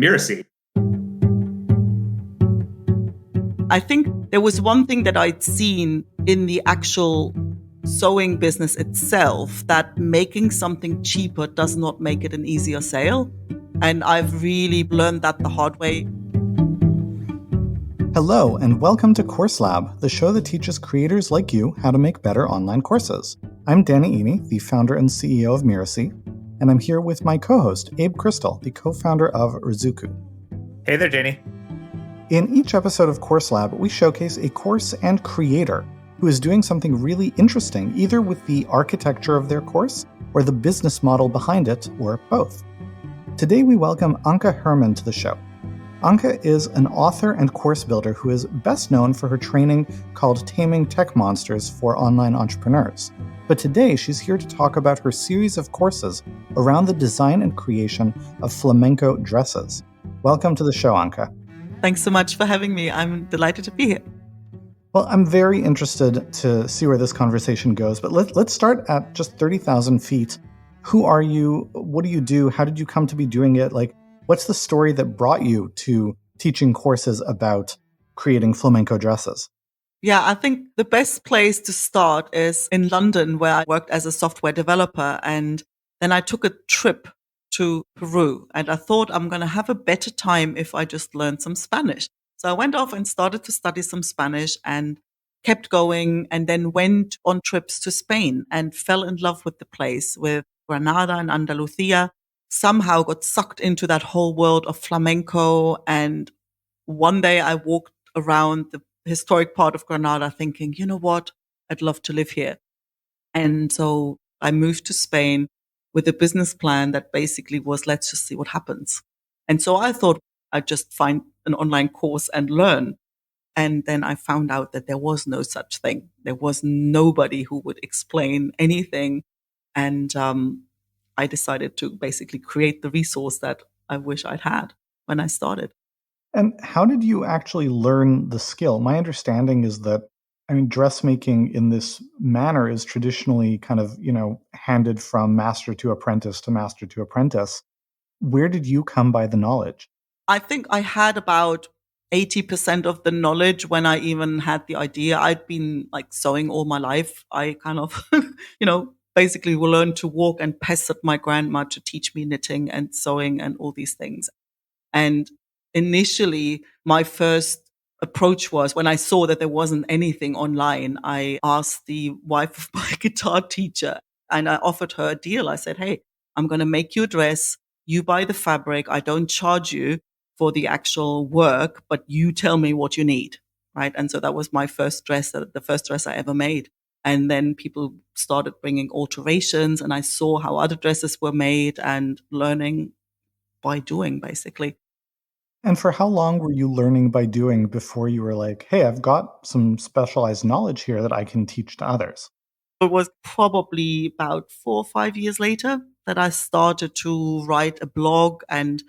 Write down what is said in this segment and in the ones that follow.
Mirasee. I think there was one thing that I'd seen in the actual sewing business itself, that making something cheaper does not make it an easier sale. And I've really learned that the hard way. Hello, and welcome to Course Lab, the show that teaches creators like you how to make better online courses. I'm Danny Iny, the founder and CEO of Mirasee, and I'm here with my co-host, Abe Crystal, the co-founder of Rizuku. Hey there, Danny. In each episode of Course Lab, we showcase a course and creator who is doing something really interesting, either with the architecture of their course or the business model behind it, or both. Today we welcome Anke Herrmann to the show. Anke is an author and course builder who is best known for her training called Taming Tech Monsters for Online Entrepreneurs. But today she's here to talk about her series of courses around the design and creation of flamenco dresses. Welcome to the show, Anke. Thanks so much for having me. I'm delighted to be here. Well, I'm very interested to see where this conversation goes, but let's start at just 30,000 feet. Who are you? What do you do? How did you come to be doing it? What's the story that brought you to teaching courses about creating flamenco dresses? Yeah, I think the best place to start is in London, where I worked as a software developer. And then I took a trip to Peru, and I thought I'm going to have a better time if I just learned some Spanish. So I went off and started to study some Spanish and kept going, and then went on trips to Spain and fell in love with the place, with Granada and Andalusia. Somehow got sucked into that whole world of flamenco. And one day I walked around the historic part of Granada thinking, you know what, I'd love to live here. And so I moved to Spain with a business plan that basically was, let's just see what happens. And so I thought I'd just find an online course and learn. And then I found out that there was no such thing. There was nobody who would explain anything. And I decided to basically create the resource that I wish I'd had when I started. And how did you actually learn the skill? My understanding is that, dressmaking in this manner is traditionally kind of, handed from master to apprentice to master to apprentice. Where did you come by the knowledge? I think I had about 80% of the knowledge when I even had the idea. I'd been sewing all my life. I kind of, basically learned to walk and pestered my grandma to teach me knitting and sewing and all these things. And initially, my first approach was, when I saw that there wasn't anything online, I asked the wife of my guitar teacher and I offered her a deal. I said, hey, I'm going to make you a dress. You buy the fabric. I don't charge you for the actual work, but you tell me what you need, right? And so that was my first dress, the first dress I ever made. And then people started bringing alterations, and I saw how other dresses were made and learning by doing, basically. And for how long were you learning by doing before you were like, hey, I've got some specialized knowledge here that I can teach to others? It was probably about 4 or 5 years later that I started to write a blog and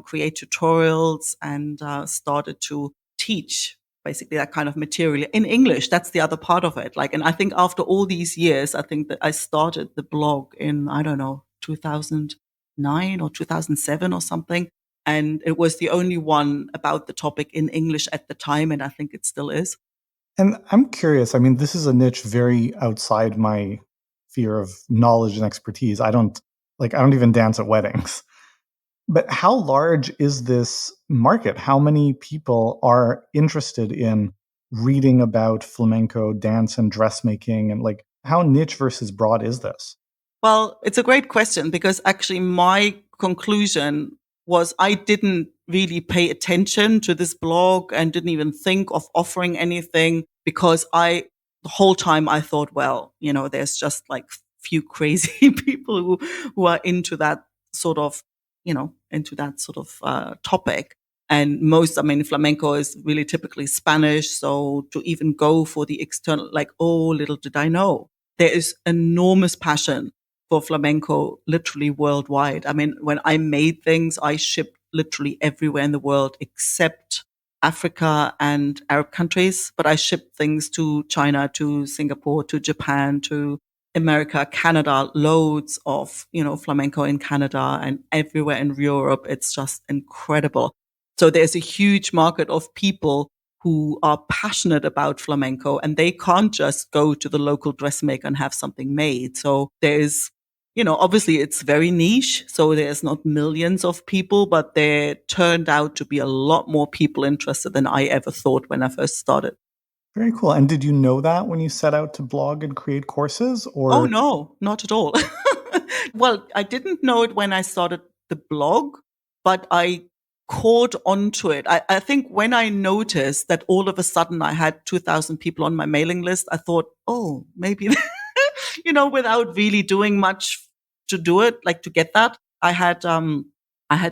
create tutorials and started to teach basically that kind of material in English. That's the other part of it. And I think after all these years, I think that I started the blog in, 2009 or 2007 or something. And it was the only one about the topic in English at the time, and I think it still is. And I'm curious, this is a niche very outside my sphere of knowledge and expertise. I don't even dance at weddings. But how large is this market? How many people are interested in reading about flamenco dance and dressmaking? And how niche versus broad is this? Well, it's a great question, because actually my conclusion was I didn't really pay attention to this blog and didn't even think of offering anything, because the whole time I thought, well, there's just few crazy people who are into that sort of, topic. And flamenco is really typically Spanish. So to even go for the external, little did I know, there is enormous passion for flamenco literally worldwide. When I made things, I shipped literally everywhere in the world except Africa and Arab countries. But I shipped things to China, to Singapore, to Japan, to America, Canada, loads of, flamenco in Canada and everywhere in Europe. It's just incredible. So there's a huge market of people who are passionate about flamenco and they can't just go to the local dressmaker and have something made. So there's, obviously it's very niche. So there's not millions of people, but there turned out to be a lot more people interested than I ever thought when I first started. Very cool. And did you know that when you set out to blog and create courses, Oh, or? no, not at all. Well, I didn't know it when I started the blog, but I caught onto it. I think when I noticed that all of a sudden I had 2,000 people on my mailing list, I thought, oh, maybe, without really doing much to do it, like to get that, I had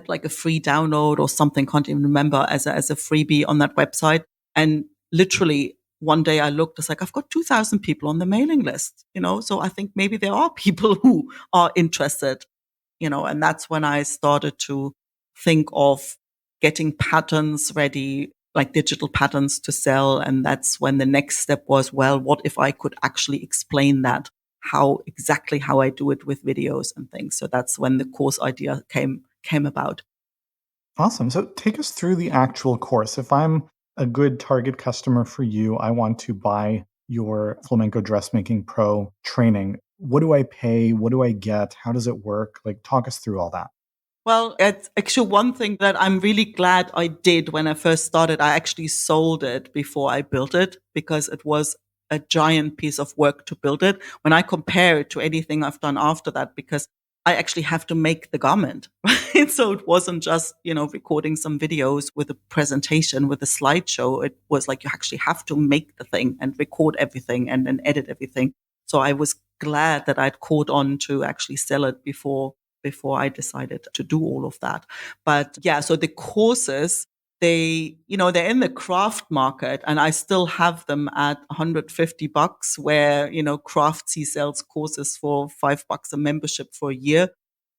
like a free download or something, can't even remember, as a freebie on that website. And literally one day I looked, it's like, I've got 2,000 people on the mailing list, so I think maybe there are people who are interested, and that's when I started to think of getting patterns ready, like digital patterns to sell. And that's when the next step was, well, what if I could actually explain that, exactly how I do it with videos and things. So that's when the course idea came about. Awesome. So take us through the actual course. If I'm a good target customer for you, I want to buy your Flamenco Dressmaking Pro training. What do I pay? What do I get? How does it work? Like, talk us through all that. Well, it's actually one thing that I'm really glad I did when I first started. I actually sold it before I built it because it was a giant piece of work to build it. When I compare it to anything I've done after that, because I actually have to make the garment, right? So it wasn't just, recording some videos with a presentation, with a slideshow. It was like you actually have to make the thing and record everything and then edit everything. So I was glad that I'd caught on to actually sell it before I decided to do all of that. But yeah, so the courses, they're in the craft market and I still have them at $150 where, Craftsy sells courses for $5 a membership for a year.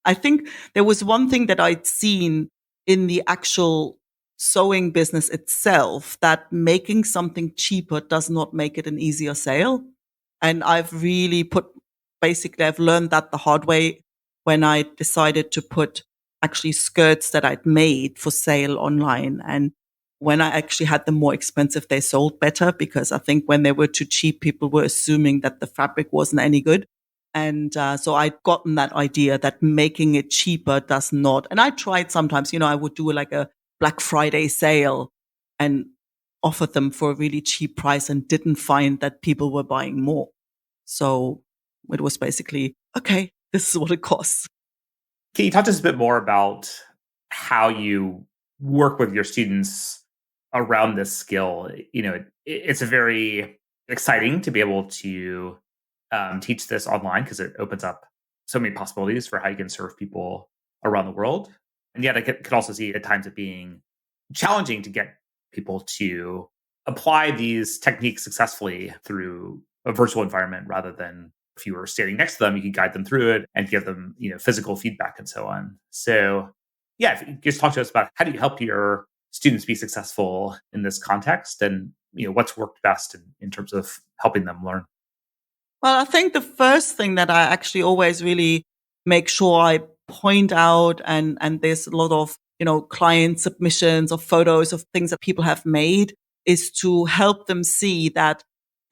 I think there was one thing that I'd seen in the actual sewing business itself, that making something cheaper does not make it an easier sale. And I've learned that the hard way when I decided to put actually skirts that I'd made for sale online. And when I actually had them more expensive, they sold better because I think when they were too cheap, people were assuming that the fabric wasn't any good. And so I'd gotten that idea that making it cheaper does not. And I tried sometimes, I would do like a Black Friday sale and offer them for a really cheap price and didn't find that people were buying more. So it was basically, okay, this is what it costs. Can you talk to us a bit more about how you work with your students around this skill? It's a very exciting to be able to teach this online because it opens up so many possibilities for how you can serve people around the world. And yet I could also see at times it being challenging to get people to apply these techniques successfully through a virtual environment rather than if you were standing next to them, you could guide them through it and give them, physical feedback and so on. So yeah, if you just talk to us about how do you help your students be successful in this context and, what's worked best in terms of helping them learn. Well, I think the first thing that I actually always really make sure I point out, and there's a lot of, client submissions of photos of things that people have made, is to help them see that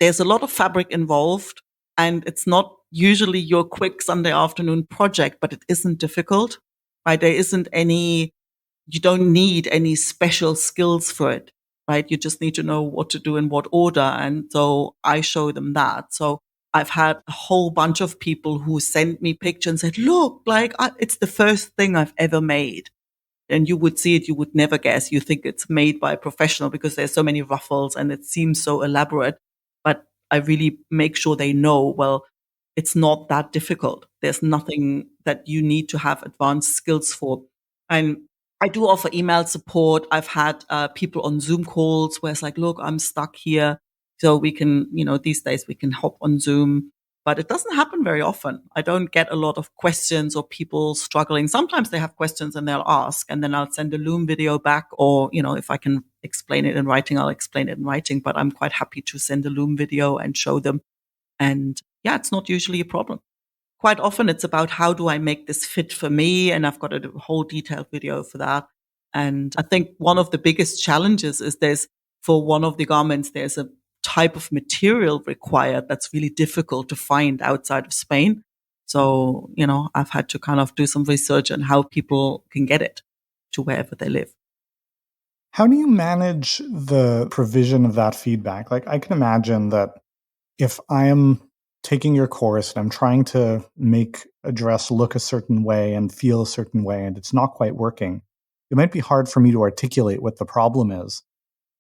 there's a lot of fabric involved and it's not usually your quick Sunday afternoon project, but it isn't difficult, right? You don't need any special skills for it, right? You just need to know what to do in what order. And so I show them that. So I've had a whole bunch of people who sent me pictures and said, look, it's the first thing I've ever made. And you would see it, you would never guess. You think it's made by a professional because there's so many ruffles and it seems so elaborate. But I really make sure they know, well, it's not that difficult. There's nothing that you need to have advanced skills for. And I do offer email support. I've had people on Zoom calls where it's like, look, I'm stuck here. So we can, these days we can hop on Zoom, but it doesn't happen very often. I don't get a lot of questions or people struggling. Sometimes they have questions and they'll ask, and then I'll send a Loom video back, or, if I can explain it in writing, I'll explain it in writing, but I'm quite happy to send a Loom video and show them. And yeah, it's not usually a problem. Quite often it's about how do I make this fit for me? And I've got a whole detailed video for that. And I think one of the biggest challenges is for one of the garments, there's a type of material required that's really difficult to find outside of Spain. So, I've had to kind of do some research on how people can get it to wherever they live. How do you manage the provision of that feedback? Like, I can imagine that if I am taking your course and I'm trying to make a dress look a certain way and feel a certain way, and it's not quite working, it might be hard for me to articulate what the problem is.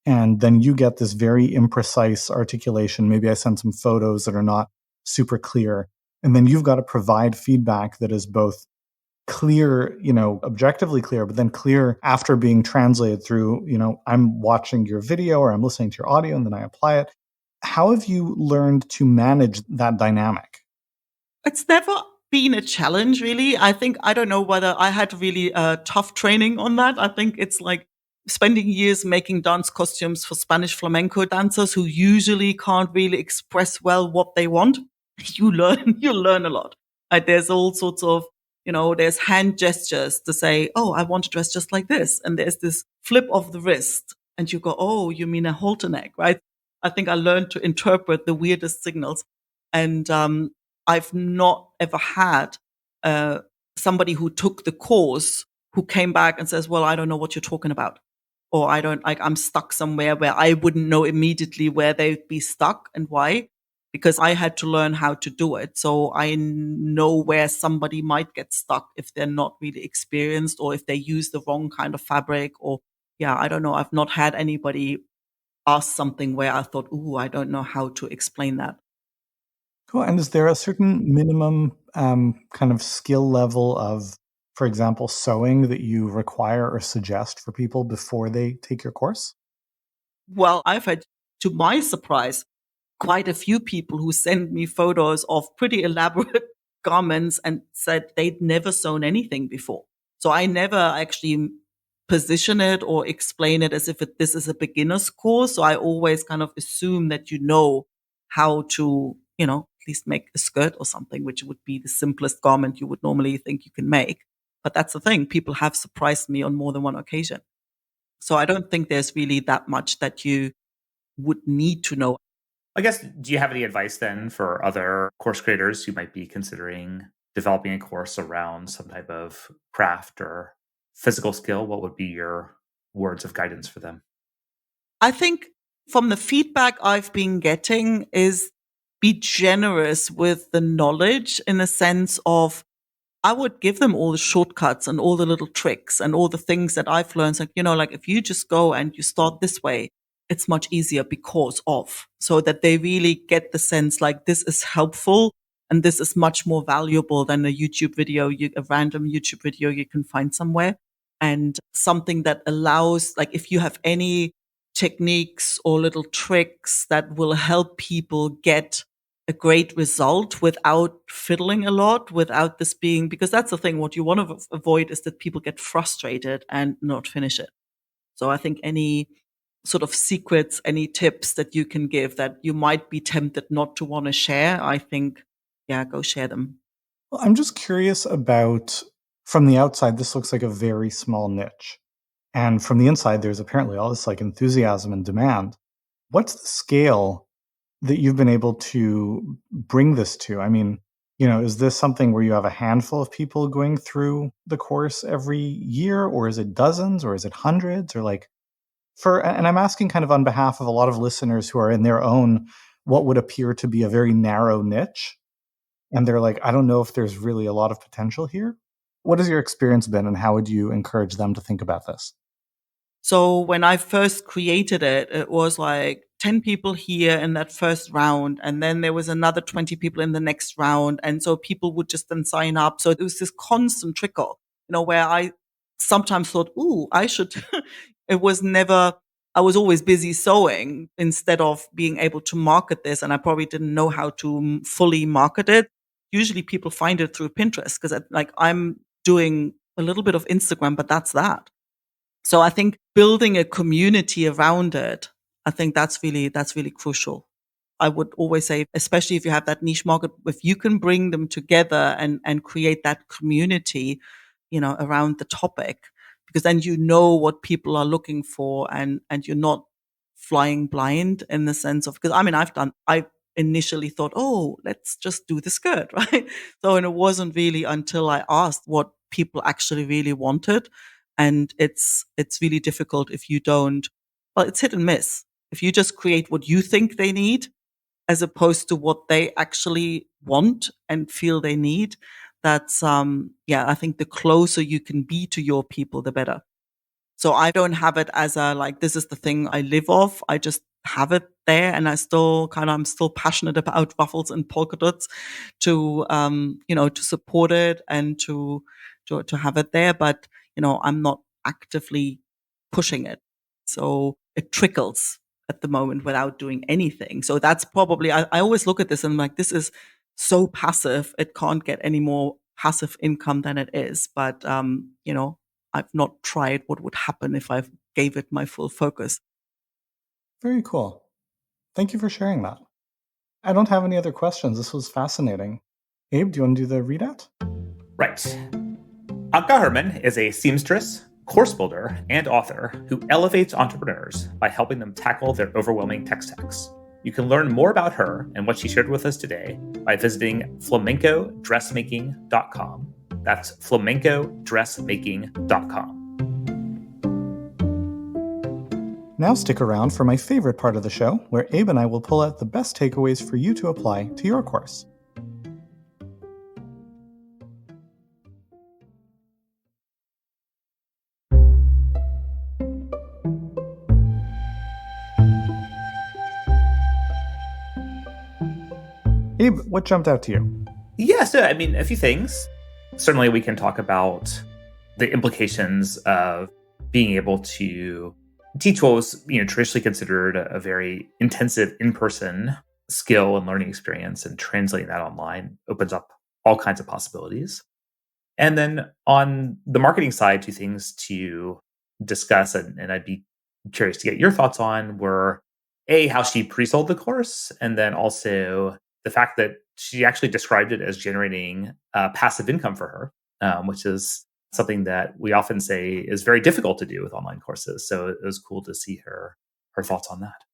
And then you get this very imprecise articulation. Maybe I send some photos that are not super clear. And then you've got to provide feedback that is both clear, objectively clear, but then clear after being translated through, I'm watching your video or I'm listening to your audio and then I apply it. How have you learned to manage that dynamic? It's never been a challenge, really. I don't know whether I had really tough training on that. I think it's like spending years making dance costumes for Spanish flamenco dancers who usually can't really express well what they want. You learn a lot. There's all sorts of, there's hand gestures to say, oh, I want to dress just like this. And there's this flip of the wrist. And you go, oh, you mean a halter neck, right? I think I learned to interpret the weirdest signals. And I've not ever had somebody who took the course who came back and says, well, I don't know what you're talking about. Or I'm stuck somewhere where I wouldn't know immediately where they'd be stuck and why, because I had to learn how to do it. So I know where somebody might get stuck if they're not really experienced or if they use the wrong kind of fabric or, I don't know. I've not had anybody ask something where I thought, ooh, I don't know how to explain that. Cool. And is there a certain minimum kind of skill level of, for example, sewing that you require or suggest for people before they take your course? Well, I've had, to my surprise, quite a few people who send me photos of pretty elaborate garments and said they'd never sewn anything before. So I never actually position it or explain it as if this is a beginner's course. So I always kind of assume that you know how to, at least make a skirt or something, which would be the simplest garment you would normally think you can make. But that's the thing. People have surprised me on more than one occasion. So I don't think there's really that much that you would need to know. I guess, do you have any advice then for other course creators who might be considering developing a course around some type of craft or physical skill? What would be your words of guidance for them? I think from the feedback I've been getting is be generous with the knowledge in the sense of I would give them all the shortcuts and all the little tricks and all the things that I've learned. Like, if you just go and you start this way, it's much easier because of, so that they really get the sense like this is helpful and this is much more valuable than a YouTube video, a random YouTube video you can find somewhere, and something that allows, like, if you have any techniques or little tricks that will help people get a great result without fiddling a lot, without this being, because that's the thing, what you want to avoid is that people get frustrated and not finish it. So I think any sort of secrets, any tips that you can give that you might be tempted not to want to share, I think, go share them. Well, I'm just curious about, from the outside, this looks like a very small niche. And from the inside, there's apparently all this like enthusiasm and demand. What's the scale that you've been able to bring this to? I mean, is this something where you have a handful of people going through the course every year, or is it dozens, or is it hundreds, or like and I'm asking kind of on behalf of a lot of listeners who are in their own, what would appear to be a very narrow niche. And they're like, I don't know if there's really a lot of potential here. What has your experience been, and how would you encourage them to think about this? So when I first created it, it was like 10 people here in that first round. And then there was another 20 people in the next round. And so people would just then sign up. So it was this constant trickle, where I sometimes thought, ooh, I should, I was always busy sewing instead of being able to market this. And I probably didn't know how to fully market it. Usually people find it through Pinterest because I'm doing a little bit of Instagram, but that's that. So I think building a community around it, I think that's really crucial. I would always say, especially if you have that niche market, if you can bring them together and create that community, around the topic, because then you know what people are looking for, and you're not flying blind in the sense of, because I initially thought, oh, let's just do the skirt, right? So, and it wasn't really until I asked what people actually really wanted. And it's really difficult if you don't, well, it's hit and miss. If you just create what you think they need, as opposed to what they actually want and feel they need, that's, I think the closer you can be to your people, the better. So I don't have it as a, like, this is the thing I live off. I just have it there, and I'm still passionate about ruffles and polka dots to support it and to have it there. But, I'm not actively pushing it. So it trickles at the moment without doing anything. So that's probably, I always look at this and I'm like, this is so passive. It can't get any more passive income than it is. But, I've not tried what would happen if I gave it my full focus. Very cool. Thank you for sharing that. I don't have any other questions. This was fascinating. Abe, do you want to do the readout? Right. Anke Herrmann is a seamstress, course builder, and author who elevates entrepreneurs by helping them tackle their overwhelming tech stacks. You can learn more about her and what she shared with us today by visiting flamencodressmaking.com. That's flamencodressmaking.com. Now stick around for my favorite part of the show, where Abe and I will pull out the best takeaways for you to apply to your course. Abe, what jumped out to you? Yeah, so a few things. Certainly we can talk about the implications of being able to teach what was traditionally considered a very intensive in-person skill and learning experience, and translating that online opens up all kinds of possibilities. And then on the marketing side, two things to discuss, and I'd be curious to get your thoughts on, were A, how she pre-sold the course, and then also the fact that she actually described it as generating passive income for her, which is something that we often say is very difficult to do with online courses. So it was cool to see her thoughts on that.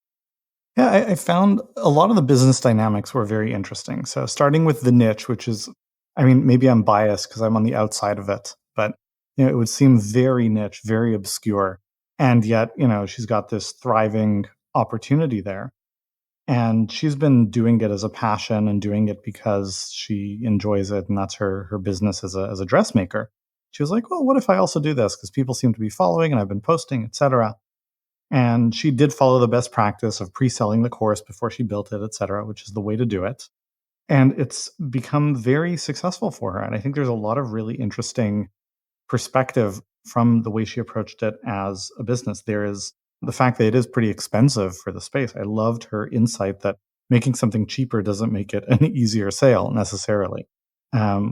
Yeah, I found a lot of the business dynamics were very interesting. So starting with the niche, which is, maybe I'm biased because I'm on the outside of it, but it would seem very niche, very obscure. And yet, she's got this thriving opportunity there. And she's been doing it as a passion and doing it because she enjoys it. And that's her business as a dressmaker. She was like, well, what if I also do this? Because people seem to be following and I've been posting, etc. And she did follow the best practice of pre-selling the course before she built it, etc., which is the way to do it. And it's become very successful for her. And I think there's a lot of really interesting perspective from the way she approached it as a business. There is the fact that it is pretty expensive for the space. I loved her insight that making something cheaper doesn't make it an easier sale necessarily,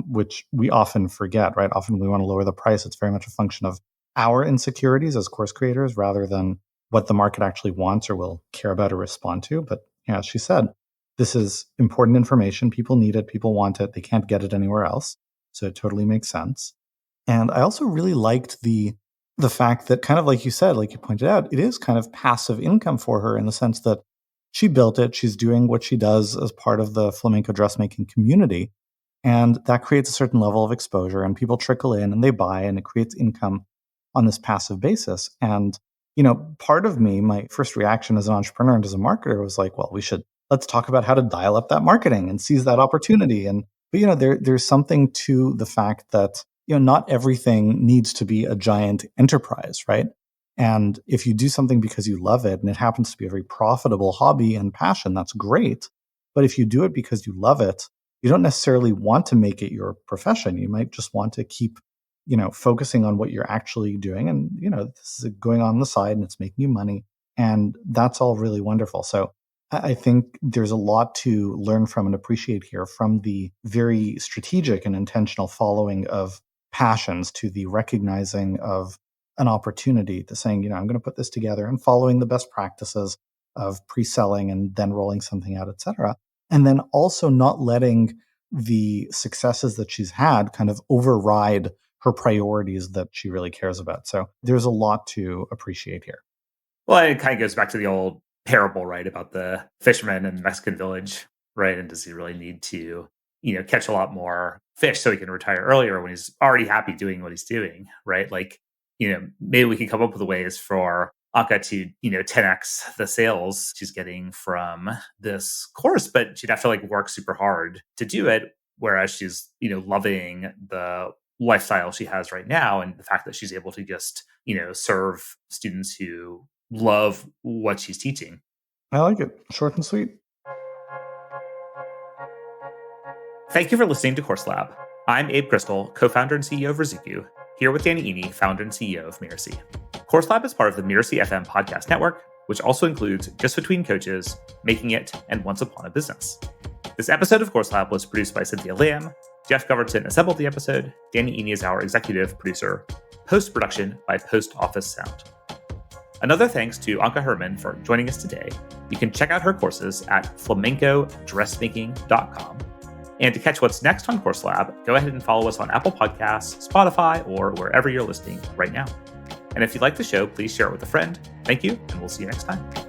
which we often forget, right? Often we want to lower the price. It's very much a function of our insecurities as course creators rather than what the market actually wants or will care about or respond to. But as she said, this is important information. People need it. People want it. They can't get it anywhere else. So it totally makes sense. And I also really liked the fact that, kind of like you said, like you pointed out, it is kind of passive income for her in the sense that she built it. She's doing what she does as part of the flamenco dressmaking community. And that creates a certain level of exposure, and people trickle in and they buy, and it creates income on this passive basis. And, part of me, my first reaction as an entrepreneur and as a marketer was like, well, let's talk about how to dial up that marketing and seize that opportunity. But there's something to the fact that, not everything needs to be a giant enterprise, right? And if you do something because you love it and it happens to be a very profitable hobby and passion, that's great. But if you do it because you love it, you don't necessarily want to make it your profession. You might just want to keep, focusing on what you're actually doing. And, this is going on the side and it's making you money. And that's all really wonderful. So I think there's a lot to learn from and appreciate here, from the very strategic and intentional following of passions to the recognizing of an opportunity, to saying, I'm going to put this together and following the best practices of pre-selling and then rolling something out, et cetera. And then also not letting the successes that she's had kind of override her priorities that she really cares about. So there's a lot to appreciate here. Well, it kind of goes back to the old parable, right, about the fisherman in the Mexican village, right? And does he really need to, catch a lot more fish so he can retire earlier when he's already happy doing what he's doing, right? Like, maybe we can come up with ways for Anke to, 10x the sales she's getting from this course, but she'd have to work super hard to do it. Whereas she's, loving the lifestyle she has right now and the fact that she's able to just, serve students who love what she's teaching. I like it. Short and sweet. Thank you for listening to Course Lab. I'm Abe Crystal, co-founder and CEO of Rizuku, here with Danny Iny, founder and CEO of Mirasee. Course Lab is part of the Mirasee FM podcast network, which also includes Just Between Coaches, Making It, and Once Upon a Business. This episode of Course Lab was produced by Cynthia Lamb. Jeff Goverton assembled the episode. Danny Iny is our executive producer. Post-production by Post Office Sound. Another thanks to Anke Herrmann for joining us today. You can check out her courses at flamencodressmaking.com. And to catch what's next on Course Lab, go ahead and follow us on Apple Podcasts, Spotify, or wherever you're listening right now. And if you like the show, please share it with a friend. Thank you, and we'll see you next time.